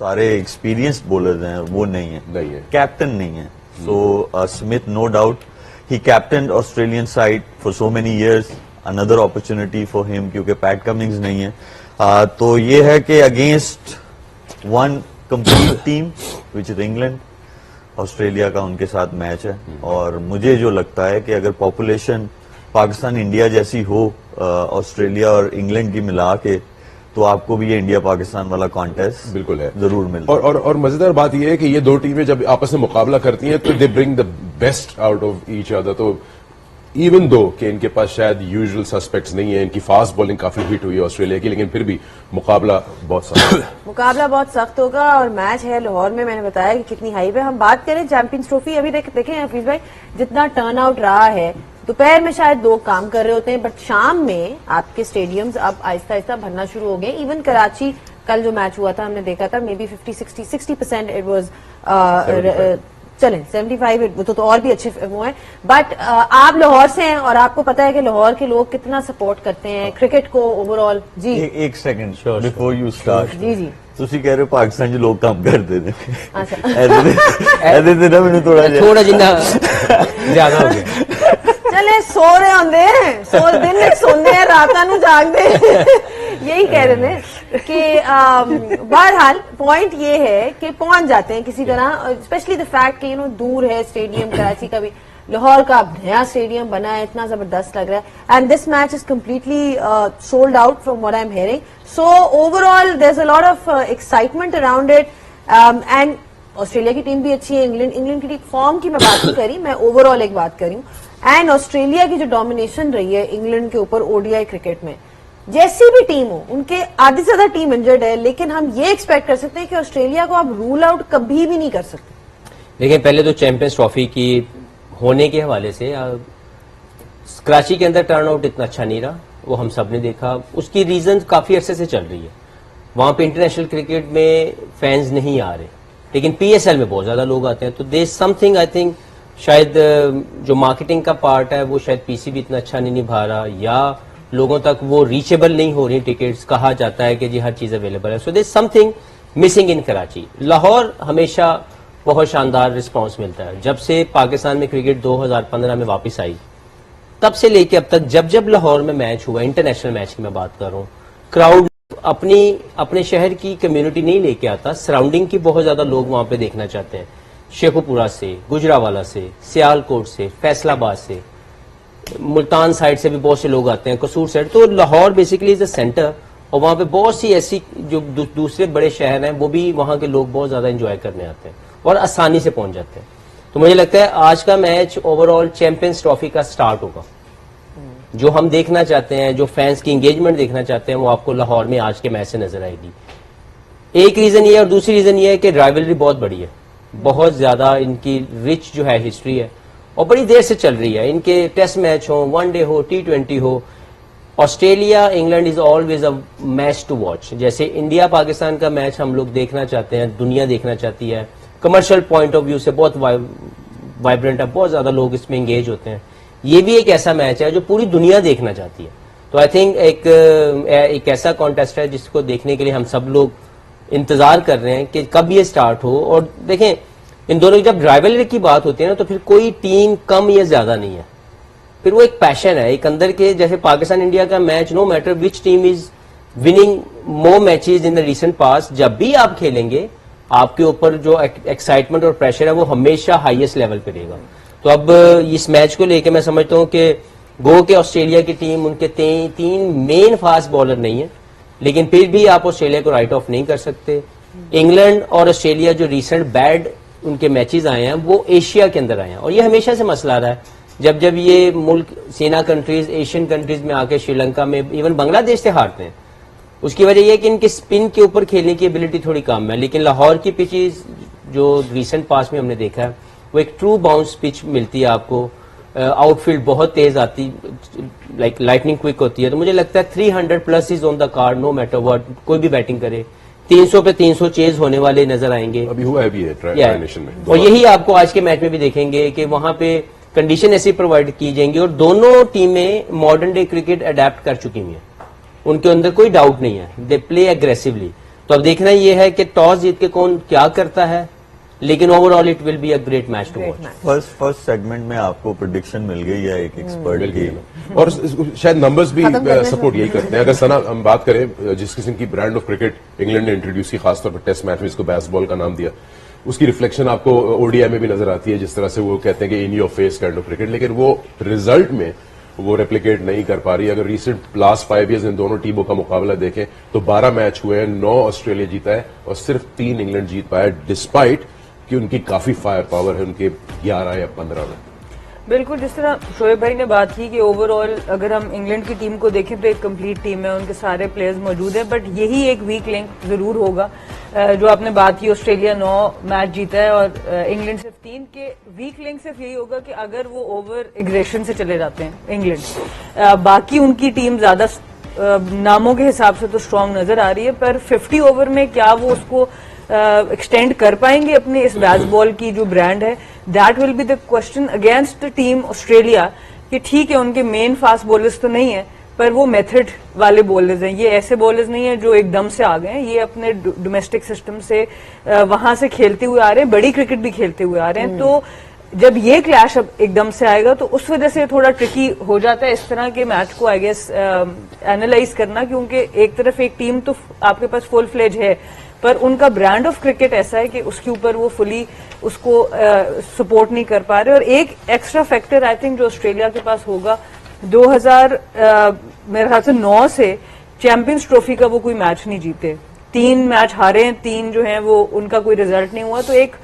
سارے experience bowlers ہیں وہ نہیں ہیں, کیپٹن نہیں ہیں. So Smith no doubt he captain Australian side for so many years, اندر اپرچونٹی فار ہم کیونکہ پیٹ کمنگز نہیں ہے. تو یہ ہے کہ against one complete team which is England, Australia کا ان کے ساتھ میچ ہے. اور مجھے جو لگتا ہے کہ اگر پاپولیشن پاکستان انڈیا جیسی ہو آسٹریلیا اور انگلینڈ کی ملا کے, تو آپ کو بھی یہ انڈیا پاکستان والا کانٹیسٹ بالکل ہے ضرور ملتا ہے. اور مزیدار بات یہ ہے کہ یہ دو ٹیمیں جب آپس میں مقابلہ کرتی ہیں تو they bring the best out of each other. تو ایون دو کہ ان کے پاس شاید یوزول سسپیکٹس نہیں ہیں, ان کی فاسٹ بالنگ کافی ہٹ ہوئی ہے آسٹریلیا کی, لیکن پھر بھی مقابلہ بہت سخت ہے. مقابلہ بہت سخت ہوگا اور میچ ہے لاہور میں نے بتایا کہ کتنی ہائی پہ. ہم بات کریں چیمپئنز ٹرافی, ابھی دیکھیں حفیظ بھائی جتنا ٹرن آؤٹ رہا ہے, دوپہر میں شاید لوگ کام کر رہے ہوتے ہیں, بٹ شام میں آپ کے اسٹیڈیمز اب آہستہ آہستہ بھرنا شروع ہو گئے. ایون کراچی کل جو میچ ہوا تھا ہم نے دیکھا تھا, مے بی 50-60% اٹ واز چلیں 75 تو اور بھی اچھے وہ ہیں. بٹ آپ لاہور سے ہیں اور آپ کو پتا ہے کہ لاہور کے لوگ کتنا سپورٹ کرتے ہیں کرکٹ کو اوور آل. جی ایک سیکنڈ بفور یو اسٹارٹ. جی جی تسی کہہ رہے ہو پاکستان جو لوگ کام کرتے تھے, ایسے نا میں تھوڑا جنہ زیادہ ہو گیا. چلے سو رہے ہوں سو دن سوندے ہیں راتاں نو جاگ دے, یہی کہہ رہے ہیں کہ بہرحال پوائنٹ یہ ہے کہ پہنچ جاتے ہیں کسی طرح, اسپیشلی دا فیکٹ کہ دور ہے اسٹیڈیم کراچی کا بھی, لاہور کا نیا اسٹیڈیم بنا ہے, اتنا زبردست لگ رہا ہے. And this match is completely sold out from what I am hearing. So over all there is a lot of excitement around it. And Australia کی ٹیم بھی اچھی ہے, انگلینڈ کی فارم کی میں بات نہیں کری, میں اوور آل ایک بات کری ہوں. اینڈ آسٹریلیا کی جو ڈومینیشن رہی ہے انگلینڈ کے اوپر او ڈی آئی کرکٹ میں, جیسی بھی ٹیم ہو ان کے آدھی سے زیادہ ٹیم انجرڈ ہے, لیکن ہم یہ ایکسپیکٹ کر سکتے ہیں کہ آسٹریلیا کو آپ رول آؤٹ کبھی بھی نہیں کر سکتے. دیکھیں پہلے تو چیمپئنز ٹرافی کی ہونے کے حوالے سے کراچی کے اندر ٹرن آؤٹ اتنا اچھا نہیں رہا, وہ ہم سب نے دیکھا. اس کی ریزن کافی عرصے سے چل رہی ہے, وہاں پہ انٹرنیشنل کرکٹ میں فینز نہیں آ رہے, لیکن پی ایس ایل میں بہت زیادہ لوگ آتے ہیں. تو دیر سم تھنگ آئی تھنک شاید جو مارکیٹنگ کا پارٹ ہے وہ شاید پی سی بھی اتنا اچھا نہیں نبھا رہا, یا لوگوں تک وہ ریچیبل نہیں ہو رہی ٹکٹس. کہا جاتا ہے کہ جی ہر چیز اویلیبل ہے. So there something missing in Karachi. Lahore ہمیشہ بہت شاندار رسپانس ملتا ہے. جب سے پاکستان میں کرکٹ 2015 میں واپس آئی تب سے لے کے اب تک جب جب لاہور میں میچ ہوا, انٹرنیشنل میچ کی میں بات کر رہا ہوں, کراؤڈ اپنے شہر کی کمیونٹی نہیں لے کے آتا, سراؤنڈنگ کی بہت زیادہ لوگ وہاں پہ دیکھنا چاہتے ہیں. شیخوپورہ سے, گجراوالا سے, سیالکوٹ سے, فیصل آباد سے, ملتان سائڈ سے بھی بہت سے لوگ آتے ہیں, قصور سائڈ. تو Lahore basically is a centre, اور وہاں پہ بہت سی ایسی جو دوسرے بڑے شہر ہیں وہ بھی وہاں کے لوگ بہت زیادہ انجوائے کرنے آتے ہیں اور آسانی سے پہنچ جاتے ہیں. تو مجھے لگتا ہے آج کا match over all champions trophy کا سٹارٹ ہوگا. جو ہم دیکھنا چاہتے ہیں, جو فینس کی انگیجمنٹ دیکھنا چاہتے ہیں, وہ آپ کو لاہور میں آج کے میچ سے نظر آئے گی. ایک ریزن یہ ہے, اور دوسری ریزن یہ ہے کہ رائیولری بہت بڑی ہے, بہت زیادہ ان کی رچ جو ہے ہسٹری ہے, اور بڑی دیر سے چل رہی ہے. ان کے ٹیسٹ میچ ہو, ون ڈے ہو, T20 ہو, Australia England is always a match to watch. جیسے انڈیا پاکستان کا میچ ہم لوگ دیکھنا چاہتے ہیں, دنیا دیکھنا چاہتی ہے, کمرشل پوائنٹ آف ویو سے بہت وائبرنٹ ہے, بہت زیادہ لوگ اس میں انگیج ہوتے ہیں. یہ بھی ایک ایسا میچ ہے جو پوری دنیا دیکھنا چاہتی ہے. تو آئی تھنک ایک ایسا کانٹیسٹ ہے جس کو دیکھنے کے لیے ہم سب لوگ انتظار کر رہے ہیں کہ کب یہ سٹارٹ ہو. اور دیکھیں ان دونوں کی جب رائیولری کی بات ہوتی ہے نا, تو پھر کوئی ٹیم کم یا زیادہ نہیں ہے, پھر وہ ایک پیشن ہے ایک اندر کے. جیسے پاکستان انڈیا کا match, no matter which team is winning more matches in the recent past, جب بھی آپ کھیلیں گے آپ کے اوپر جو ایکسائٹمنٹ اور پریشر ہے وہ ہمیشہ ہائیسٹ لیول پہ رہے گا. تو اب اس میچ کو لے کے میں سمجھتا ہوں کہ گو کہ آسٹریلیا کی ٹیم, ان کے تین مین فاسٹ بالر نہیں ہیں, لیکن پھر بھی آپ آسٹریلیا کو رائٹ آف نہیں کر سکتے. انگلینڈ اور آسٹریلیا جو ریسنٹ بیڈ ان کے میچز آئے ہیں وہ ایشیا کے اندر آئے ہیں, اور یہ ہمیشہ سے مسئلہ رہا ہے. جب یہ ملک سینا کنٹریز, ایشین کنٹریز میں آ کے شری لنکا میں, ایون بنگلہ دیش سے ہارتے ہیں, اس کی وجہ یہ ہے کہ ان کے اسپن کے اوپر کھیلنے کی ایبلٹی تھوڑی کم ہے. لیکن لاہور کی پچز جو ریسنٹ پاس میں ہم نے دیکھا ہے وہ ایک ٹرو باؤنس پچ ملتی ہے آپ کو, آؤٹ فیلڈ بہت تیز آتی, لائک لائٹننگ کوئک ہوتی ہے. تو مجھے لگتا ہے 300 plus is on the card, no matter what کوئی بھی بیٹنگ کرے. 300 پہ 300 چیز ہونے والے نظر آئیں گے, ابھی ہوا بھی ہے نیشن میں, اور یہی آپ کو آج کے میچ میں بھی دیکھیں گے کہ وہاں پہ کنڈیشن ایسی پرووائڈ کی جائیں گی. اور دونوں ٹیمیں ماڈرن ڈے کرکٹ اڈیپٹ کر چکی ہیں, ان کے اندر کوئی ڈاؤٹ نہیں ہے, دے پلے اگریسولی. تو اب دیکھنا یہ ہے کہ ٹاس جیت کے کون کیا کرتا ہے, لیکن overall it will be a great match to watch. First segment میں آپ کو پریڈکشن مل گئی ہے ایک ایکسپرٹ کی, اور شاید نمبرز بھی سپورٹ یہی کرتے ہیں. اگر سنا ہم بات کریں جس قسم کی برانڈ آف کرکٹ انگلینڈ نے انٹروڈیوس کی, خاص طور پر ٹیسٹ میچ میں اس کو بیس بال کا نام دیا, اس کی ریفلیکشن آپ کو او ڈی آئی میں بھی نظر آتی ہے, جس طرح سے وہ کہتے ہیں کہ in your face kind of cricket, لیکن وہ ریزلٹ میں وہ ریپلیکیٹ نہیں کر پا رہی. اگر ریسنٹ لاسٹ 5 ایئرز ان دونوں ٹیموں کا مقابلہ دیکھیں تو 12 میچ ہوئے ہیں, 9 آسٹریلیا جیتا ہے اور صرف 3 انگلینڈ جیت پایا, ڈسپائٹ کہ ان کی کافی فائر پاور ہے ان کے 11 یا 15 میں. بالکل, جس طرح شعیب بھائی نے بات کی کہ اوور آل اگر ہم انگلینڈ کی ٹیم کو دیکھیں تو ایک کمپلیٹ ٹیم ہے, ان کے سارے پلیئرز موجود ہیں, بٹ یہی ایک ویک لنک ضرور ہوگا. جو آپ نے بات کی آسٹریلیا 9 میچ جیتا ہے اور انگلینڈ صرف 3 کے, ویک لنک صرف یہی ہوگا کہ اگر وہ اوور ایگریشن سے چلے جاتے ہیں انگلینڈ. باقی ان کی ٹیم زیادہ ناموں کے حساب سے تو اسٹرانگ نظر آ رہی ہے, پر 50 اوور میں کیا وہ اس کو ایکسٹینڈ کر پائیں گے اپنے اس بیس بال کی جو برانڈ ہے. That will be the question against team Australia, کہ ٹھیک ہے ان کے مین فاسٹ بولرز تو نہیں ہیں پر وہ میتھڈ والے بولرز ہیں, یہ ایسے بولرز نہیں ہیں جو ایک دم سے آ گئے ہیں, یہ اپنے ڈومیسٹک سسٹم سے وہاں سے کھیلتے ہوئے آ رہے ہیں, بڑی کرکٹ بھی کھیلتے ہوئے آ رہے ہیں. تو جب یہ کلیش اب ایک دم سے آئے گا تو اس وجہ سے تھوڑا ٹرکی ہو جاتا ہے اس طرح کے میچ کو آئی گیس اینالائز کرنا, کیونکہ ایک طرف ایک ٹیم تو آپ کے پاس فل فلیج ہے پر ان کا برانڈ آف کرکٹ ایسا ہے کہ اس کے اوپر وہ فلی اس کو سپورٹ نہیں کر پا رہے. اور ایک ایکسٹرا فیکٹر آئی تھنک جو آسٹریلیا کے پاس ہوگا, 2000 میرے خیال سے 9 سے چیمپئنز ٹرافی کا وہ کوئی میچ نہیں جیتے, 3 میچ ہارے ہیں, 3 جو ہیں وہ ان کا کوئی ریزلٹ نہیں ہوا. تو ایک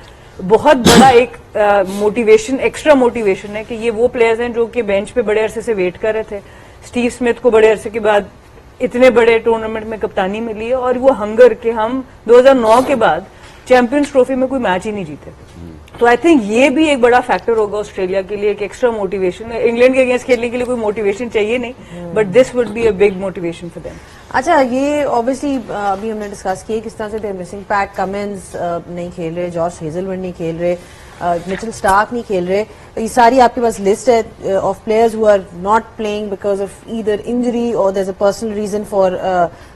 بہت بڑا ایک موٹیویشن, ایکسٹرا موٹیویشن ہے کہ یہ وہ پلیئرز ہیں جو کہ بینچ پہ بڑے عرصے سے ویٹ کر رہے تھے. اسٹیو اسمتھ کو بڑے عرصے کے بعد اتنے بڑے ٹورنامنٹ میں کپتانی ملی ہے, اور وہ ہنگر کہ ہم 2009 کے بعد چیمپئنز ٹرافی میں کوئی میچ ہی نہیں جیتے. تو آئی تھنک یہ بھی ایک بڑا فیکٹر ہوگا آسٹریلیا کے لیے, ایک ایکسٹرا موٹیویشن. انگلینڈ کے اگینسٹ کھیلنے کے لیے کوئی موٹیویشن چاہیے نہیں, but this would be a big motivation for them. اچھا, یہ اوبیسلی ابھی ہم نے ڈسکس کیا کس طرح سے دے مسنگ. پیٹ کمنز نہیں کھیل رہے, جارج ہیزلوڈ نہیں کھیل رہے, مچل اسٹارک نہیں کھیل رہے. یہ ساری آپ کے پاس لسٹ ہے of players who are not playing because of either injury اور there is a personal reason for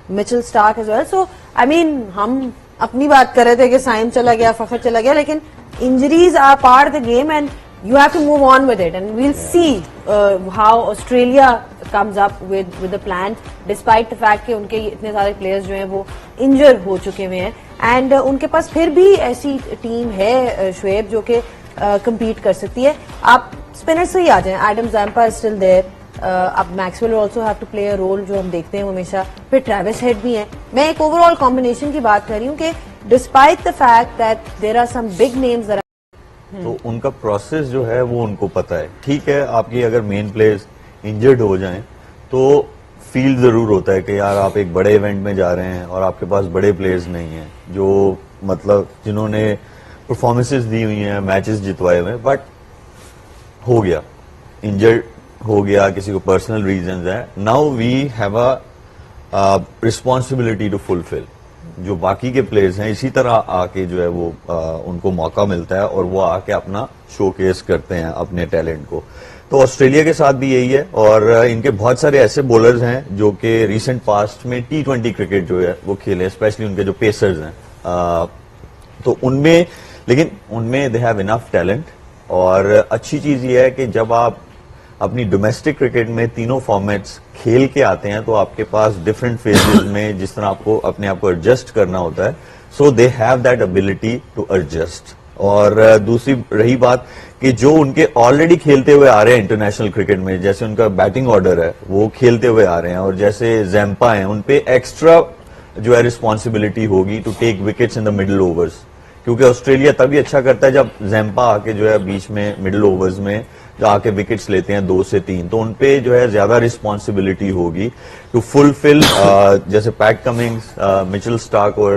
Mitchell Starc as well. So I mean ہم اپنی بات کر رہے تھے کہ سائم چلا گیا, فخر چلا گیا, لیکن injuries are part of the game and you have to move on with it, and we'll see how Australia comes up with the plan despite the fact کہ ان کے اتنے سارے players جو ہیں وہ injure ہو چکے ہوئے ہیں, and ان کے پاس پھر بھی ایسی ٹیم ہے شعیب جو کہ compete کر سکتی ہے. آپ اسپنر سے ہی آ جائیں, ایڈم زیمپا is still there, اب Maxwell also have to play a role جو ہم دیکھتے ہیں ہمیشہ, پھر ٹریوس ہیڈ بھی ہیں. میں ایک اوور آل کمبینیشن کی بات کر رہی ہوں کہ despite the fact that there are some big names. تو ان کا پروسیس جو ہے وہ ان کو پتا ہے. ٹھیک ہے, آپ کی اگر مین پلیئرز انجرڈ ہو جائیں تو فیل ضرور ہوتا ہے کہ یار آپ ایک بڑے ایونٹ میں جا رہے ہیں اور آپ کے پاس بڑے پلیئرز نہیں ہیں جو مطلب جنہوں نے پرفارمنسز دی ہوئی ہیں, میچز جتوائے ہوئے, بٹ ہو گیا, انجرڈ ہو گیا, کسی کو پرسنل ریزنز ہیں. Now we have a responsibility to fulfil. جو باقی کے پلیئرز ہیں اسی طرح آ کے جو ہے وہ ان کو موقع ملتا ہے اور وہ آ کے اپنا شو کیس کرتے ہیں اپنے ٹیلنٹ کو. تو آسٹریلیا کے ساتھ بھی یہی ہے, اور ان کے بہت سارے ایسے بولرز ہیں جو کہ ریسنٹ پاسٹ میں T20 کرکٹ جو ہے وہ کھیلے, اسپیشلی ان کے جو پیسرز ہیں. تو ان میں لیکن ان میں دے ہیو انف ٹیلنٹ. اور اچھی چیز یہ ہے کہ جب آپ اپنی ڈومیسٹک کرکٹ میں تینوں فارمیٹس کھیل کے آتے ہیں تو آپ کے پاس ڈفرینٹ فیزز میں جس طرح آپ کو اپنے آپ کو ایڈجسٹ کرنا ہوتا ہے, so they have that ability to adjust. اور دوسری رہی بات کہ جو ان کے آلریڈی کھیلتے ہوئے آ رہے ہیں انٹرنیشنل کرکٹ میں, جیسے ان کا بیٹنگ آرڈر ہے وہ کھیلتے ہوئے آ رہے ہیں, اور جیسے زیمپا ہیں ان پہ ایکسٹرا جو ہے رسپانسبلٹی ہوگی to take wickets in the middle overs, کیونکہ آسٹریلیا تبھی اچھا کرتا ہے جب زیمپا آ کے جو ہے بیچ میں مڈل اوورز میں جو آ کے وکٹس لیتے ہیں 2 سے 3, تو ان پہ جو ہے زیادہ رسپانسبلٹی ہوگی ٹو فلفل. جیسے پیٹ کمنگز, مچل اسٹارک اور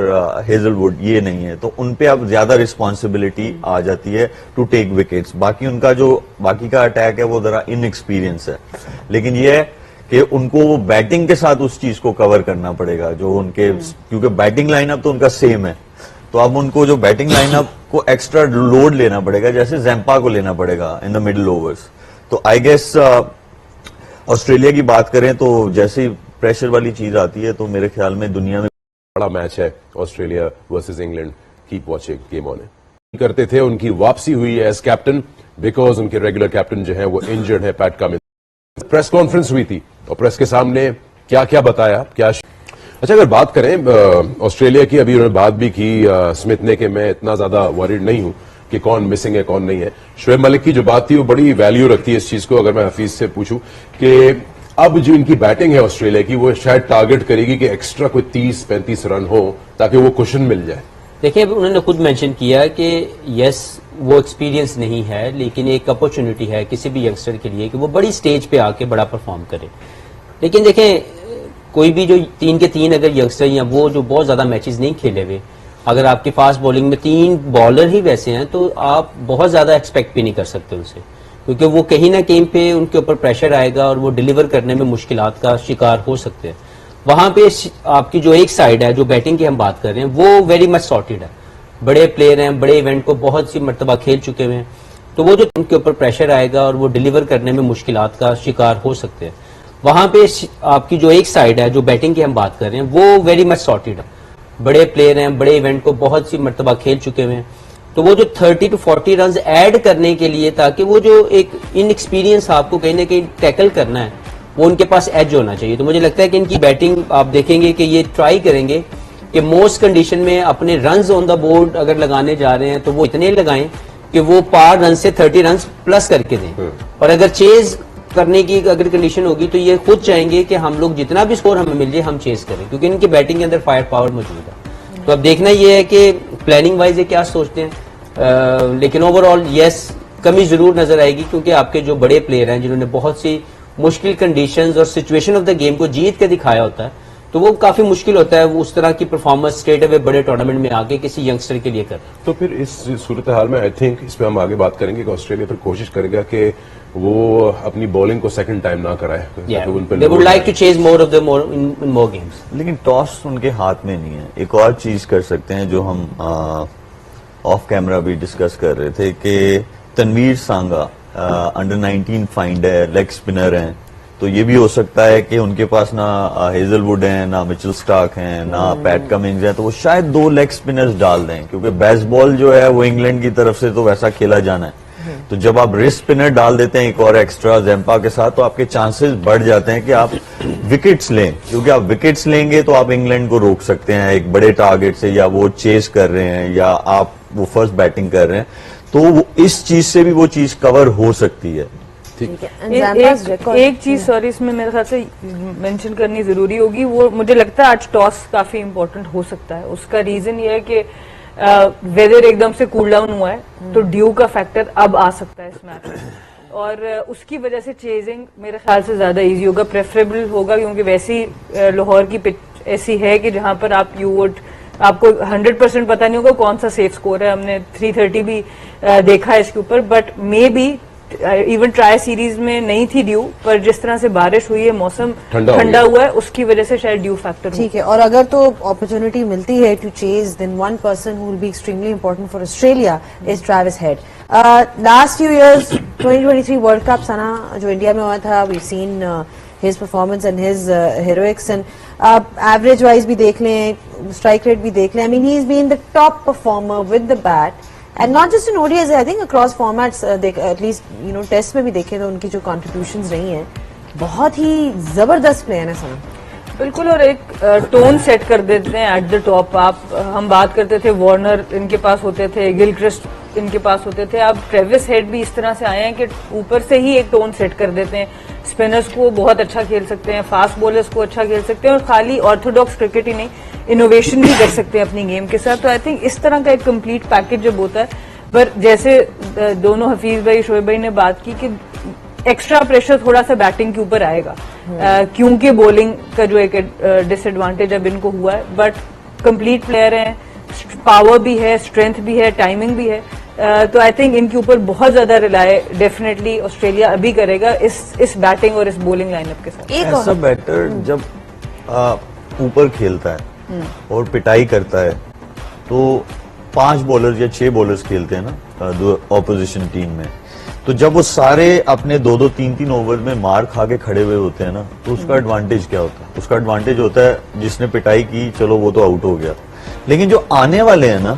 ہیزل وڈ یہ نہیں ہے, تو ان پہ اب زیادہ رسپانسبلٹی آ جاتی ہے ٹو ٹیک وکٹس. باقی ان کا جو باقی کا اٹیک ہے وہ ذرا ان ایکسپیرینس ہے, لیکن یہ ہے کہ ان کو وہ بیٹنگ کے ساتھ اس چیز کو کور کرنا پڑے گا جو ان کے, کیونکہ بیٹنگ لائن اپ تو ان کا سیم ہے, تو اب ان کو جو بیٹنگ لائن اپ کو ایکسٹرا لوڈ لینا پڑے گا جیسے زیمپا کو لینا پڑے گا ان دا مڈل اوورز. تو آئی گیس آسٹریلیا کی بات کریں تو جیسے پریشر والی چیز آتی ہے تو میرے خیال میں دنیا میں بڑا میچ ہے Australia versus England. Keep watching game on. کرتے تھے ان کی واپسی ہوئی ہے ایز کیپٹن بیکاز ان کے ریگولر کیپٹن جو ہے وہ انجرڈ ہے پیٹ کمنس. پریس کانفرنس ہوئی تھی اور پریس کے سامنے کیا کیا بتایا کیا. اچھا اگر بات کریں آسٹریلیا کی, ابھی انہوں نے بات بھی کی اسمتھ نے کہ میں اتنا زیادہ وریڈ نہیں ہوں کہ کون مسنگ ہے کون نہیں ہے. شعیب ملک کی جو بات تھی وہ بڑی ویلیو رکھتی ہے اس چیز کو. اگر میں حفیظ سے پوچھوں کہ اب جو ان کی بیٹنگ ہے آسٹریلیا کی وہ شاید ٹارگٹ کرے گی کہ ایکسٹرا کوئی 30-35 رن ہو تاکہ وہ کشن مل جائے. دیکھیں اب انہوں نے خود مینشن کیا کہ یس وہ ایکسپیرینس نہیں ہے لیکن ایک اپرچونٹی ہے کسی بھی ینگسٹر کے لیے کہ وہ بڑی سٹیج پہ آ کے بڑا پرفارم کرے. لیکن دیکھیں کوئی بھی جو 3 کے 3 اگر ینگسٹر یا وہ جو بہت زیادہ میچز نہیں کھیلے ہوئے, اگر آپ کی فاسٹ بولنگ میں 3 بالر ہی ویسے ہیں تو آپ بہت زیادہ ایکسپیکٹ بھی نہیں کر سکتے ان سے, کیونکہ وہ کہیں نہ کہیں پہ ان کے اوپر پریشر آئے گا اور وہ ڈیلیور کرنے میں مشکلات کا شکار ہو سکتے ہیں. وہاں پہ آپ کی جو ایک سائڈ ہے جو بیٹنگ کی ہم بات کر رہے ہیں وہ ویری مچ سارٹیڈ ہے, بڑے پلیئر ہیں, بڑے ایونٹ کو بہت سی مرتبہ کھیل چکے ہوئے ہیں, تو وہ جو ان کے اوپر پریشر آئے گا اور وہ ڈیلیور کرنے میں مشکلات کا شکار ہو سکتے ہیں. وہاں پہ آپ کی جو ایک سائڈ ہے جو بیٹنگ کی ہم بات کر رہے ہیں وہ ویری مچ سارٹیڈ ہے, بڑے پلیئر ہیں, بڑے ایونٹ کو بہت سی مرتبہ کھیل چکے ہوئے ہیں, تو وہ جو 30 to 40 رنز ایڈ کرنے کے لیے تاکہ وہ جو ایک ان ایکسپیرینس آپ کو کہیں نہ کہیں ٹیکل کرنا ہے وہ ان کے پاس ایج ہونا چاہیے. تو مجھے لگتا ہے کہ ان کی بیٹنگ آپ دیکھیں گے کہ یہ ٹرائی کریں گے کہ موسٹ کنڈیشن میں اپنے رنز آن دا بورڈ اگر لگانے جا رہے ہیں تو وہ اتنے لگائیں کہ وہ پار رن سے 30 رنز پلس کر کے دیں, اور اگر چیز کرنے کی اگر کنڈیشن ہوگی تو یہ خود چاہیں گے کہ ہم لوگ جتنا بھی سکور ہمیں مل جائے ہم چیز کریں, کیونکہ ان کی بیٹنگ کے اندر فائر پاور موجود ہے. تو اب دیکھنا یہ ہے کہ پلاننگ وائز یہ کیا سوچتے ہیں, لیکن اوور آل یس کمی ضرور نظر آئے گی کیونکہ آپ کے جو بڑے پلیئر ہیں جنہوں نے بہت سی مشکل کنڈیشنز اور سچویشن آف دا گیم کو جیت کے دکھایا ہوتا ہے تو وہ کافی مشکل ہوتا ہے وہ اس طرح کی پرفارمنس اسٹریٹ اوے بڑے ٹورنامنٹ میں آگے کسی ینگسٹر کے لیے کرنا. تو پھر اس صورتحال میں آئی تھنک اس پہ ہم آگے بات کریں گے کہ آسٹریلیا پھر کوشش کرے گا کہ وہ اپنی بولنگ کو سیکنڈ ٹائم نہ کرائے. They would like to chase more of them in more games. لیکن ٹاس ان کے ہاتھ میں نہیں ہے. ایک اور چیز کر سکتے ہیں جو ہم آف کیمرہ بھی ڈسکس کر رہے تھے کہ تنویر سانگا انڈر 19 فائنڈ ہے, لیگ اسپنر ہیں, تو یہ بھی ہو سکتا ہے کہ ان کے پاس نہ ہیزل ووڈ ہیں, نہ مچل سٹارک ہیں, نہ پیٹ کمنگز ہیں, تو وہ شاید 2 لیگ اسپنرز ڈال دیں کیونکہ بیس بال جو ہے وہ انگلینڈ کی طرف سے تو ویسا کھیلا جانا ہے. تو جب آپ ریسٹ اسپنر ڈال دیتے ہیں ایک اور ایکسٹرا زیمپا کے ساتھ تو آپ کے چانسز بڑھ جاتے ہیں کہ آپ وکٹس لیں, کیونکہ آپ وکٹس لیں گے تو آپ انگلینڈ کو روک سکتے ہیں ایک بڑے ٹارگٹ سے, یا وہ چیز کر رہے ہیں یا آپ وہ فرسٹ بیٹنگ کر رہے ہیں, تو اس چیز سے بھی وہ چیز کور ہو سکتی ہے. ایک چیز سوری اس میں میرے خیال سے مینشن کرنی ضروری ہوگی, وہ مجھے لگتا ہے آج ٹاس کافی امپورٹنٹ ہو سکتا ہے. اس کا ریزن یہ ہے کہ ویدر ایک دم سے کول ڈاؤن ہوا ہے تو ڈیو کا فیکٹر اب آ سکتا ہے اس میچ میں, اور اس کی وجہ سے چیزنگ میرے خیال سے زیادہ ایزی ہوگا, پریفریبل ہوگا, کیونکہ ویسی لاہور کی پچ ایسی ہے کہ جہاں پر آپ کو 100% پتہ نہیں ہوگا کون سا سیف سکور ہے. ہم نے 330 بھی دیکھا ہے اس کے اوپر, but maybe even tri series میں نہیں تھی ڈیو, پر جس طرح سے بارش ہوئی ہے موسم ٹھنڈا ہوا ہے اس کی وجہ سے شاید ڈیو فیکٹر. ٹھیک ہے, اور اگر تو اپرچونٹی ملتی ہے ٹو چیز, then one person who will be extremely important for Australia is Travis Head. Last few years 2023 world cup سنا جو انڈیا میں ہوا تھا, وی سین his performance and his heroics, and average wise بھی دیکھ لیں, strike rate بھی دیکھ لیں, I mean he's been the top performer with the bat. And not just in ODIs, I think across formats, at least test میں بھی دیکھیں تو ان کی جو contributions رہی ہیں بہت ہی زبردست پلیئر ہیں سنا. بالکل, اور ایک ٹون سیٹ کر دیتے ہیں ایٹ دا ٹاپ. ہم بات کرتے تھے وارنر ان کے پاس ہوتے تھے, گل کرسٹ ان کے پاس ہوتے تھے, اب ٹریوس ہیڈ بھی اس طرح سے آئے ہیں کہ اوپر سے ہی ایک ٹون سیٹ کر دیتے ہیں. اسپنرز کو بہت اچھا کھیل سکتے ہیں, فاسٹ بولرز کو اچھا کھیل سکتے ہیں, اور خالی آرتھوڈاکس کرکٹ ہی نہیں انوویشن بھی کر سکتے ہیں اپنی گیم کے ساتھ. تو آئی تھنک اس طرح کا ایک کمپلیٹ پیکج جب ہوتا ہے, پر جیسے دونوں حفیظ بھائی شعیب بھائی نے بات کی کہ ایکسٹرا پریشر تھوڑا سا بیٹنگ کے اوپر آئے گا, کیونکہ بولنگ کا جو ایک ڈس ایڈوانٹیج اب ان کو ہوا ہے, بٹ کمپلیٹ پلیئر ہیں, پاور بھی ہے, اسٹرینتھ بھی ہے, ٹائمنگ بھی ہے. تو آئی تھنک ان کے اوپر بہت زیادہ ریلائے ڈیفینیٹلی آسٹریلیا ابھی کرے گا اس بیٹنگ اور اس بولنگ لائن اپ کے ساتھ. ایسا بیٹر جب اوپر کھیلتا ہے اور پٹائی کرتا ہے تو 5 بولر یا 6 بولرز کھیلتے ہیں نا اپوزیشن ٹیم میں, تو جب وہ سارے اپنے 2-3 اوور میں مار کھا کے کھڑے ہوئے ہوتے ہیں نا, تو اس کا ایڈوانٹیج کیا ہوتا ہے؟ اس کا ایڈوانٹیج ہوتا ہے جس نے پٹائی کی چلو وہ تو آؤٹ ہو گیا, لیکن جو آنے والے ہیں نا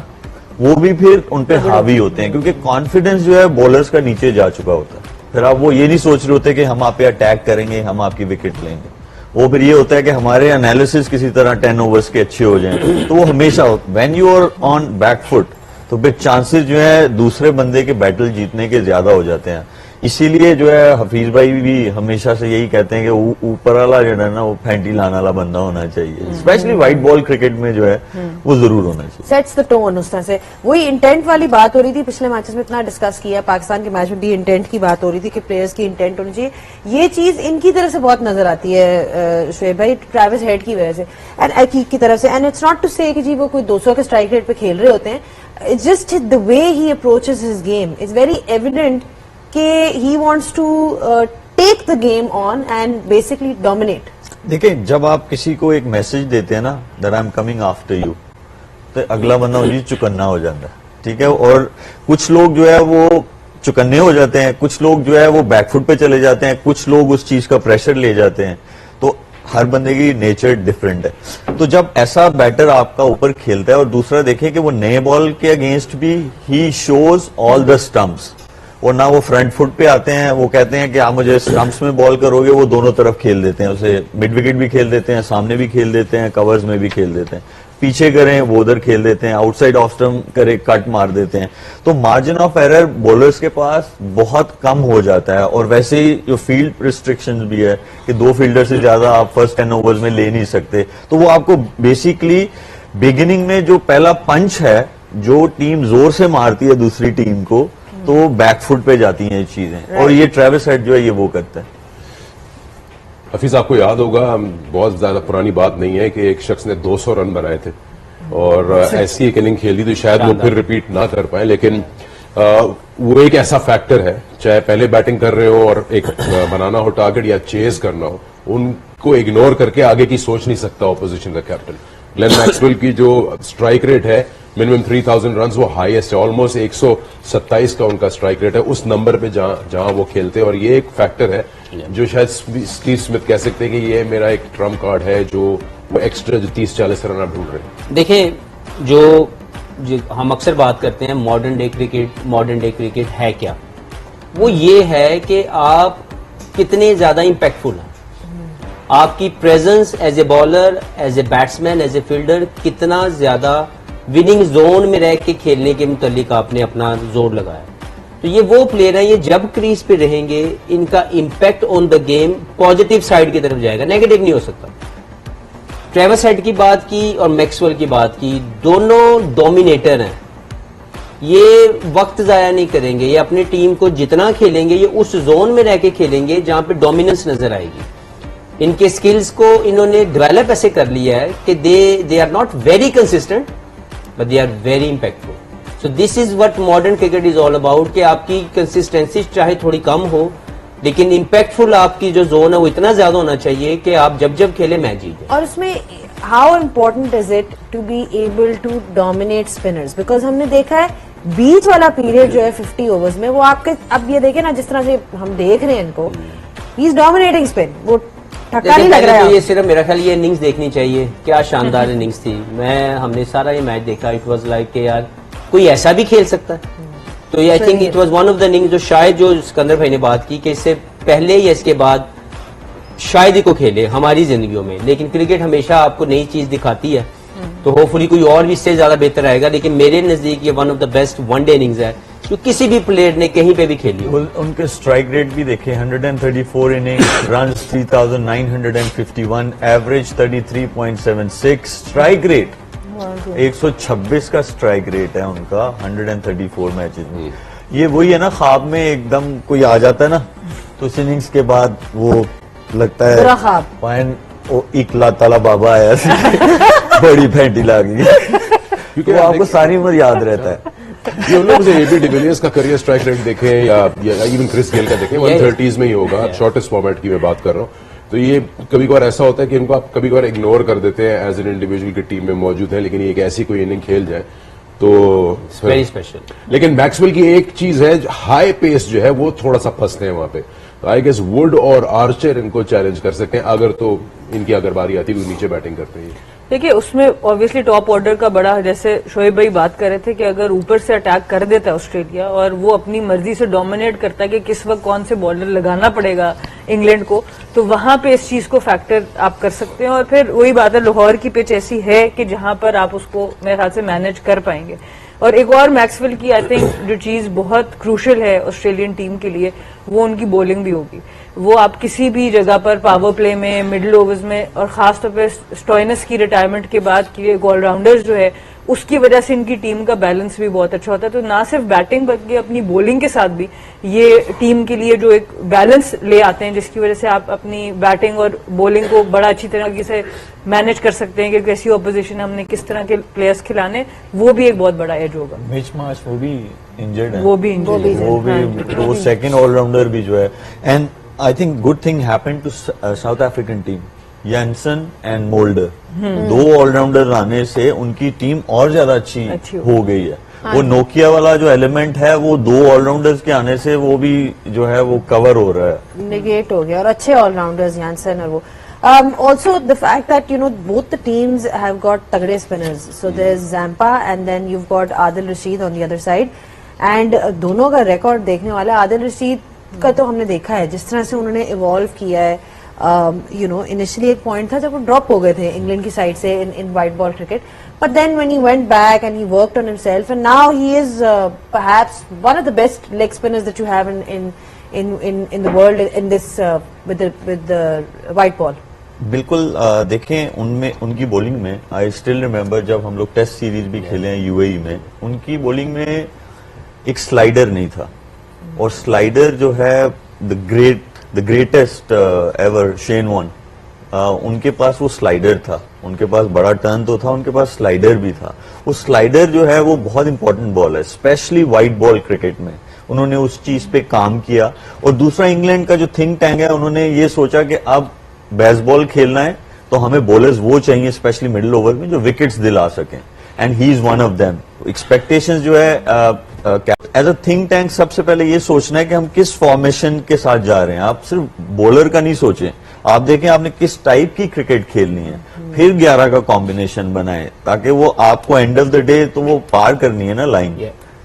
وہ بھی پھر ان پہ حاوی ہوتے ہیں, کیونکہ کانفیڈنس جو ہے بولرز کا نیچے جا چکا ہوتا ہے. پھر آپ وہ یہ نہیں سوچ رہے ہوتے کہ ہم آپ پہ اٹیک کریں گے, ہم آپ کی وکٹ لیں گے. وہ پھر یہ ہوتا ہے کہ ہمارے انالیسس کسی طرح 10 اوورز کے اچھے ہو جائیں, تو وہ ہمیشہ when you are on back foot تو پھر چانسز جو ہے دوسرے بندے کے بیٹل جیتنے کے زیادہ ہو جاتے ہیں. اسی لیے جو ہے حفیظ بھائی بھی ہمیشہ سے یہی کہتے ہیں کہ اوپر والا جو ہے نا وہ پھینٹی لانے والا بندہ ہونا چاہیے, اسپیشلی وائٹ بال کرکٹ میں جو ہے وہ ضرور ہونا چاہیے. سیٹس دا ٹون اس طرح سے. وہی انٹینٹ والی بات ہو رہی تھی, پچھلے میچز میں اتنا ڈسکس کیا, پاکستان کے میچ میں بھی انٹینٹ کی بات ہو رہی تھی کہ پلیئرز کی انٹینٹ ہونی چاہیے. یہ چیز ان کی طرف سے بہت نظر آتی ہے شعیب بھائی, ٹریوس ہیڈ کی وجہ سے اینڈ عقیق کی طرف سے. اینڈ اٹس ناٹ ٹو سے کہ جی وہ کوئی 200 کے اسٹرائک ریٹ پہ کھیل رہے ہوتے ہیں, it's just the way he approaches his game is very evident کہ he wants to take the game on and basically dominate. دیکھیں جب آپ کسی کو ایک میسج دیتے ہیں نا that I am coming after you, تو اگلا بندہ جی چکنا ہو جاتا ہے, ٹھیک ہے. اور کچھ لوگ جو ہے وہ چکنے ہو جاتے ہیں, کچھ لوگ جو ہے وہ بیک فٹ پہ چلے جاتے ہیں, کچھ لوگ اس چیز کا پریشر لے جاتے ہیں. تو ہر بندے کی نیچر ڈفرینٹ ہے. تو جب ایسا بیٹر آپ کا اوپر کھیلتا ہے, اور دوسرا دیکھیں کہ وہ نئے بال کے اگینسٹ بھی ہی شوز آل دا اسٹمپس, اور نہ وہ فرنٹ فٹ پہ آتے ہیں, وہ کہتے ہیں کہ آپ مجھے اسٹمپس میں بال کرو گے, وہ دونوں طرف کھیل دیتے ہیں اسے, مڈ وکٹ بھی کھیل دیتے ہیں, سامنے بھی کھیل دیتے ہیں, کورز میں بھی کھیل دیتے ہیں, پیچھے کریں وہ ادھر کھیل دیتے ہیں, آؤٹ سائڈ آف اسٹمپ کرے کٹ مار دیتے ہیں. تو مارجن آف ایرر بولرز کے پاس بہت کم ہو جاتا ہے. اور ویسے ہی جو فیلڈ ریسٹرکشن بھی ہے کہ 2 فیلڈر سے زیادہ آپ فرسٹ 10 اوورز میں لے نہیں سکتے, تو وہ آپ کو بیسیکلی بگننگ میں جو پہلا پنچ ہے جو ٹیم زور سے مارتی ہے دوسری ٹیم کو, تو بیک فٹ پہ جاتی ہیں یہ چیزیں, اور یہ ٹریوس ہیڈ جو ہے یہ وہ کرتا ہے. حفیظ آپ کو یاد ہوگا, بہت زیادہ پرانی بات نہیں ہے کہ ایک شخص نے 200 رن بنائے تھے, اور ایسی ایک اننگ کھیلی تو شاید وہ پھر ریپیٹ نہ کر پائیں, لیکن وہ ایک ایسا فیکٹر ہے, چاہے پہلے بیٹنگ کر رہے ہو اور ایک بنانا ہو ٹارگٹ یا چیز کرنا ہو, ان کو اگنور کر کے آگے کی سوچ نہیں سکتا اپوزیشن کا کیپٹن. گلین میکسویل کی جو اسٹرائک ریٹ ہے منیمم 3000 رنز, وہ ہائیسٹ ہے, آلموسٹ 127 کا ان کا اسٹرائک ریٹ ہے اس نمبر پہ جہاں وہ کھیلتے ہیں. اور یہ ایک فیکٹر ہے جو شاید اسٹیو اسمتھ کہہ سکتے ہیں کہ یہ میرا ایک ٹرمپ کارڈ ہے, جو وہ ایکسٹرا جو 30-40 رن آپ ڈھونڈ رہے ہیں. دیکھیں جو ہم اکثر بات کرتے ہیں ماڈرن ڈے کرکٹ ہے کیا, وہ یہ ہے کہ آپ کتنے زیادہ امپیکٹفل ہیں, آپ کی presence as a bowler, as a batsman, as a fielder کتنا زیادہ وننگ زون میں رہ کے کھیلنے کے متعلق آپ نے اپنا زور لگایا. تو یہ وہ پلیئر ہیں, یہ جب کریز پہ رہیں گے ان کا impact on the game positive side کی طرف جائے گا, نیگیٹو نہیں ہو سکتا. ٹریوس ہیڈ کی بات کی اور میکسویل کی بات کی, دونوں ڈومینیٹر ہیں, یہ وقت ضائع نہیں کریں گے, یہ اپنی ٹیم کو جتنا کھیلیں گے یہ اس زون میں رہ کے کھیلیں گے جہاں پہ ڈومیننس نظر آئے گی. ان کے سکلز کو انہوں نے ڈیولپ ایسے کر لیا ہے کہ they are not very consistent but they are very impactful. So this is what modern cricket is all about, کہ آپ کی کنسسٹینسی چاہے تھوڑی کم ہو لیکن امپیکٹفل آپ کی جو زون ہے وہ اتنا زیادہ ہونا چاہیے کہ آپ جب کھیلے میچ جیتے. اور اس میں how important is it to be able to dominate spinners, because ہم نے دیکھا ہے بیچ والا پیریڈ جو ہے 50 اوورز میں, وہ آپ کے اب یہ دیکھیں نا جس طرح سے ہم دیکھ رہے ہیں ان کو, ہی از ڈومینیٹنگ اسپن, وہ ٹھکا نہیں لگ رہا ہے. یہ صرف میرا خیال یہ اننگز دیکھنی چاہیے, کیا شاندار اننگز تھی. ہم نے سارا یہ میچ دیکھا, اٹ واز لائک کہ یار کوئی ایسا بھی کھیل سکتا ہے. تو I think it was one of the inning جو شاید جو سکندر بھائی نے بات کی کہ اس سے پہلے یا اس کے بعد شاید ہی کو کھیلے ہماری زندگیوں میں, لیکن کرکٹ ہمیشہ آپ کو نئی چیز دکھاتی ہے, تو ہوپ فلی کوئی اور بھی اس سے زیادہ بہتر آئے گا. لیکن میرے نزدیک یہ one of the best one day innings ہے جو کسی بھی پلیئر نے کہیں پہ بھی کھیلی ہو. ان کے اسٹرائک ریٹ بھی دیکھیں, 134 inning, runs 3951, average 33.76, strike rate 126 کا اسٹرائک ریٹ ہے ان کا 134 میچز میں. یہ وہی ہے نا, خواب میں ایک دم کوئی آ جاتا ہے نا, تو اس اننگز کے بعد وہ لگتا ہے پائن اکلا تالا بابا آیا بڑی پھینٹی لاگی, کیونکہ آپ کو ساری عمر یاد رہتا ہے. یہ لوگ اے بی ڈیویلیئرز کا کریئر اسٹرائک ریٹ دیکھیں یا ایون کرس گیل کا دیکھیں, 130s میں ہی ہوگا. شارٹیسٹ فارمیٹ کی میں بات کر رہا ہوں. تو یہ کبھی کبھار ایسا ہوتا ہے کہ ان کو آپ کبھی کبھار اگنور کر دیتے ہیں ایز این انڈیویجول کی ٹیم میں موجود ہیں, لیکن یہ ایک ایسی کوئی اننگ کھیل جائے تو ویری اسپیشل. لیکن میکسویل کی ایک چیز ہے, ہائی پیس جو ہے وہ تھوڑا سا پھنستے ہیں وہاں پہ. آئی گیس ووڈ اور آرچر ان کو چیلنج کر سکتے ہیں اگر تو ان کی اگر باری آتی ہے نیچے بیٹنگ کرتے ہیں. دیکھیے اس میں آبویسلی ٹاپ آرڈر کا بڑا, جیسے شعیب بھائی بات کر رہے تھے کہ اگر اوپر سے اٹیک کر دیتا ہے آسٹریلیا اور وہ اپنی مرضی سے ڈومینیٹ کرتا ہے کہ کس وقت کون سے بالر لگانا پڑے گا انگلینڈ کو, تو وہاں پہ اس چیز کو فیکٹر آپ کر سکتے ہیں. اور پھر وہی بات ہے, لاہور کی پچ ایسی ہے کہ جہاں پر آپ اس کو میرے خیال سے مینج کر پائیں گے. اور ایک اور میکسویل کی آئی تھنک جو چیز بہت کروشل ہے آسٹریلین ٹیم کے لیے, وہ ان کی بولنگ بھی ہوگی. وہ آپ کسی بھی جگہ پر پاور پلے میں, مڈل اوورز میں, اور خاص طور پہ اسٹوئنس کی ریٹائرمنٹ کے بعد کی آل راؤنڈر جو ہے اس کی وجہ سے ان کی ٹیم کا بیلنس بھی بہت اچھا ہوتا ہے. تو نہ صرف بیٹنگ بلکہ اپنی بولنگ کے ساتھ بھی یہ ٹیم کے لیے جو ایک بیلنس لے آتے ہیں, جس کی وجہ سے آپ اپنی بیٹنگ اور بولنگ کو بڑا اچھی طرح سے مینج کر سکتے ہیں کہ کیسی اپوزیشن ہم نے کس طرح کے پلیئرز کھلانے, وہ بھی ایک بہت بڑا ایج ہوگا. مچ مارش وہ بھی انجرڈ ہے, وہ بھی injured. وہ سیکنڈ آل راؤنڈر بھی جو ہے. And I think good thing happened to South African team. Jansen and Mulder. دو آل راؤنڈر آنے سے ان کی ٹیم اور زیادہ اچھی ہو گئی ہے. وہ نوکیا والا جو ایلیمنٹ ہے وہ دو آل راؤنڈرز کے آنے سے وہ بھی جو ہے وہ کور ہو رہا ہے, نیگیٹ ہو گیا. اور اچھے آل راؤنڈرز جانسن اور وہ. Also the fact that both the teams have got تگڑے spinners. So there's Zampa and then you've got Adil Rashid on the other side. And دونوں کا ریکارڈ دیکھنے والا, عادل رشید کا تو ہم نے دیکھا ہے جس طرح سے انہوں نے ایوالو کیا ہے. انیشلی ایک پوائنٹ تھا جب وہ ڈراپ ہو گئے تھے انگلینڈ کی سائڈ سے in white ball cricket, but then when he went back and he worked on himself and now he is perhaps one of the best leg spinners that you have in the world in this with the white ball. بالکل. دیکھیں ان کی bowling میں I still remember جب ہم لوگ test series بھی کھیلے ہیں یو اے ای میں, ان کی بولنگ میں ایک سلائیڈر نہیں تھا. اور سلائیڈر جو ہے دا گریٹسٹ ایور شین وان, ان کے پاس وہ سلائیڈر تھا. ان کے پاس بڑا ٹرن تو تھا, ان کے پاس سلائیڈر بھی تھا. وہ سلائیڈر جو ہے وہ بہت امپورٹنٹ بال ہے, اسپیشلی وائٹ بال کرکٹ میں. انہوں نے اس چیز پہ کام کیا. اور دوسرا انگلینڈ کا جو تھنک ٹینک ہے, انہوں نے یہ سوچا کہ اب بیس بال کھیلنا ہے تو ہمیں بولرز وہ چاہیے اسپیشلی مڈل اوور میں جو وکٹس دلا سکیں, and he is one of them. Expectation جو ہے ایز اے تھنک ٹینک سب سے پہلے یہ سوچنا ہے کہ ہم کس فارمیشن کے ساتھ جا رہے ہیں. آپ صرف بولر کا نہیں سوچیں, آپ دیکھیں آپ نے کس ٹائپ کی کرکٹ کھیلنی ہے, پھر 11 کا کمبینیشن بنائیں تاکہ وہ آپ کو اینڈ آف دا ڈے تو وہ پار کرنی ہے نا لائن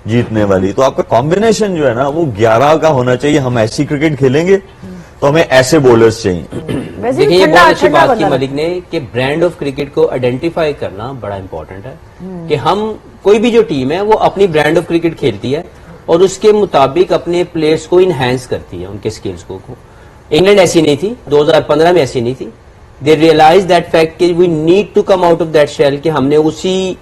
جیتنے والی. تو آپ کا کمبینیشن جو ہے نا وہ 11 کا ہونا چاہیے. ہم ایسی کرکٹ کھیلیں گے تو ہمیں ایسے بولرز چاہیے. دیکھیں یہ بہت اچھی بات کی ملک نے کہ برانڈ آف کرکٹ کو آئیڈینٹیفائی کرنا بڑا امپورٹنٹ ہے, کہ ہم کوئی بھی جو ٹیم ہے وہ اپنی برانڈ آف کرکٹ کھیلتی ہے اور اس کے مطابق اپنے پلیئرز کو انہینس کرتی ہے, ان کے سکلز کو. انگلینڈ ایسی نہیں تھی, 2015 میں ایسی نہیں تھی. دے ریئلائز دیٹ فیکٹ کہ we need to come out of that shell, کہ ہم نے اسی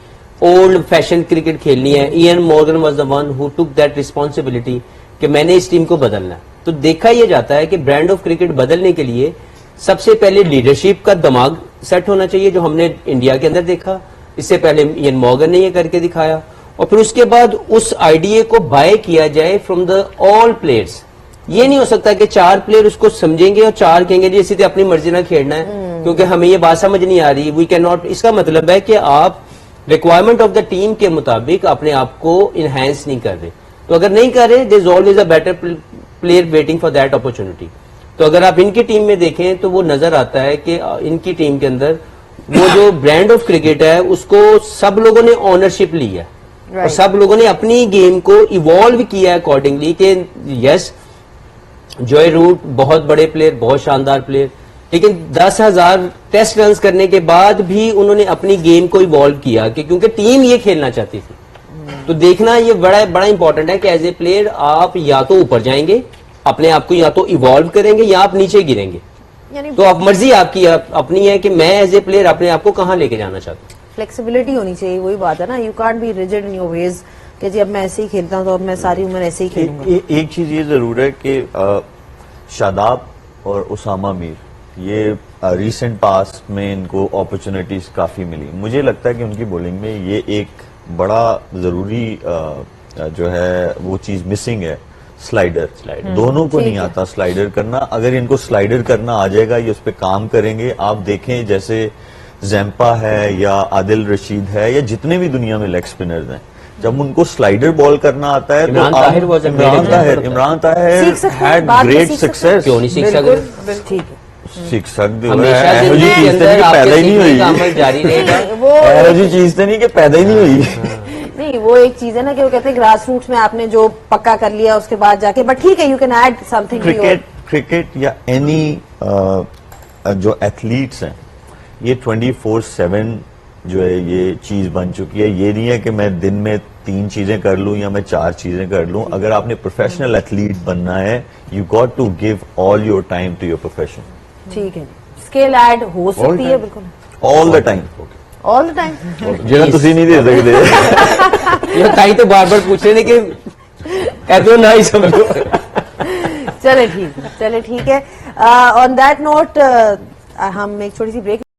اولڈ فیشن کرکٹ کھیلنی ہے. Eoin Morgan was the one who took that responsibility کہ میں نے اس ٹیم کو بدلنا ہے. تو دیکھا یہ جاتا ہے کہ برانڈ آف کرکٹ بدلنے کے لیے سب سے پہلے لیڈرشپ کا دماغ سیٹ ہونا چاہیے, جو ہم نے انڈیا کے اندر دیکھا. اس سے پہلے ایئن مورگن نے یہ کر کے دکھایا, اور پھر اس کے بعد اس آئیڈیا کو بائی کیا جائے فرام دا آل پلیئرز. یہ نہیں ہو سکتا کہ 4 پلیئر اس کو سمجھیں گے اور 4 کہیں گے جی اسی اپنی مرضی نہ کھیلنا ہے کیونکہ ہمیں یہ بات سمجھ نہیں آ رہی. We can not. اس کا مطلب ہے کہ آپ ریکوائرمنٹ آف دا ٹیم کے مطابق اپنے آپ کو انہینس نہیں کر رہے. تو اگر نہیں کر رہے, there is always a better player waiting for that opportunity. تو اگر آپ ان کی ٹیم میں دیکھیں تو وہ نظر آتا ہے کہ ان کی ٹیم کے اندر وہ جو برانڈ آف کرکٹ ہے اس کو سب لوگوں نے اونرشپ لی ہے, اور سب لوگوں نے اپنی گیم کو ایوالو کیا ہے اکارڈنگلی. کہ یس جوئے روٹ بہت بڑے پلیئر, بہت شاندار پلیئر, لیکن 10,000 ٹیسٹ رنز کرنے کے بعد بھی انہوں نے اپنی گیم کو ایوالو کیا, کہ کیونکہ ٹیم یہ کھیلنا چاہتی تھی. تو دیکھنا یہ بڑا امپورٹنٹ ہے کہ ایز اے پلیئر آپ یا تو اوپر جائیں گے, اپنے آپ کو یا تو ایوالو کریں گے, یا آپ نیچے گریں گے. تو اب مرضی آپ کی اپنی ہے کہ میں ایز اے پلیئر اپنے آپ کو کہاں لے کے جانا چاہتا ہوں. فلیکسیبلٹی ہونی چاہیے, وہی بات ہے نا. You can't be rigid in your ways کہ جی اب میں ایسے ہی کھیلتا ہوں تو اب میں ساری عمر ایسے ہی کھیلوں گا. ایک چیز یہ ضرور ہے کہ شاداب اور اسامہ میر یہ ریسنٹ پاسٹ میں ان کو اپرچونٹیز کافی ملی. مجھے لگتا ہے کہ ان کی بولنگ میں یہ ایک بڑا ضروری جو ہے وہ چیز مسنگ ہے, سلائیڈر. دونوں کو نہیں آتا سلائیڈر کرنا. اگر ان کو سلائیڈر کرنا آ جائے گا, یہ اس پہ کام کریں گے. آپ دیکھیں جیسے زیمپا ہے یا عادل رشید ہے یا جتنے بھی دنیا میں لیگ اسپنرز ہیں, جب ان کو سلائڈر بال کرنا آتا ہے تو Imran Tahir was a great example. Imran Tahir سیکھ سکتے ہیں، had بعد میں great سیکھ سکتے success. کیوں نہیں سیکھ بالکل سکتے؟ بالکل ٹھیک ہے. سیکھ سکتے ہو. ہمیشہ ایہو جی زندگی کے چیز تو نہیں اندر کہ آپ پیدا کے ہی نہیں سیکھنے کا ہوئی. عمل جاری رہے گا. وہ ایہو جی چیز تو نہیں کہ پیدا ہی نہیں ہوئی. نہیں، وہ ایک چیز ہے نا کہ وہ کہتے ہیں گراس روٹس میں آپ نے جو پکا کر لیا اس کے بعد جا کے، بٹ ٹھیک ہے you can add something. Cricket یا اینی جو ایتھلیٹس ہیں یہ 24/7 جو ہے یہ چیز بن چکی ہے. یہ نہیں ہے کہ میں دن میں 3 چیزیں کر لوں یا میں 4 چیزیں کر لوں. اگر آپ نے پروفیشنل ایتھلیٹ بننا ہے you got to give all your time to your profession. ٹھیک ہے، اسکل ایڈ ہو سکتی ہے بالکل آل the time. All the time. جہاں تسی نہیں دے سکتے. یہ تائی تو بار بار پوچھ رہے ہیں کہ کہتے ہو نہ ہی سمجھو. چلے ٹھیک ہے. آن دیٹ نوٹ ہم ایک چھوٹی سی بریک